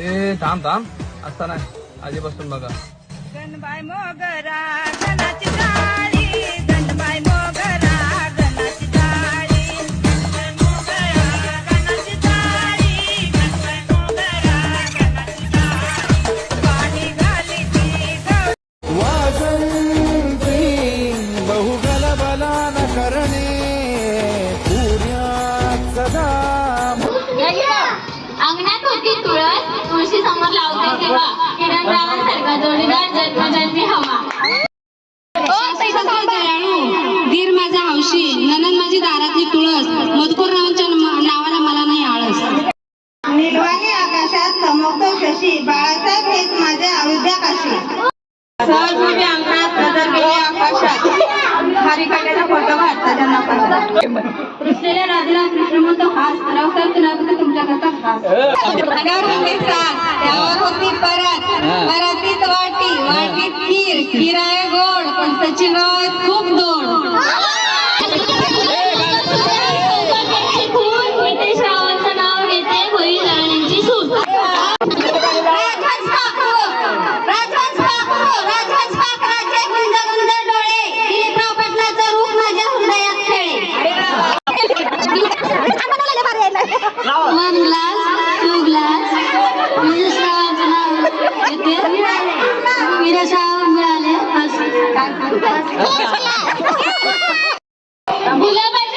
ए थांब थांब असता नाही आधीपासून बघा. गणबाई मोगरा गणाची टाळी, गणबाई मोगरा गणाची टाळी, गणबाई मोगरा गणाची टाळी, गणबाई मोगरा गणाची टाळी, पाणी घाली ती वाजंत्री बहुगल बलान करणे पुण्यात सदा. अंगणात होती तुळस, तुळशी समोर लावते तेव्हा किरणरावांसारखा जोडीदार जन्मजन्मी हवा. धीर माझा हौशी, ननन माझी दारातली तुळस, मधुकर रावांच्या नावाला मला नाही आळस. निर्वाणी आकाशात चमकतो शशी, बाळासाहेब हेच माझ्या अयोध्याकाशी. सहज उभी अंगणात नजर गेली आकाशात, हरिकाट्याचा फोटो घातला नकाशात. रुसलेल्या राजाला कृष्णमंत हास, रावसाहेब तुला तुमच्याकरता खास. अंगावर होती साग, त्यावर होती परत, परातीत वाटी, वाटीत खीर, खीर आहे गोड, पण त्याची गावात खूप दोड. नितेश रावांचं नाव घेते, होईल राणींची सूट. वन ग्लास, टू ग्लास, नितेशरावांचं नाव घेते, नितेशराव मिळाले. गुलाबाची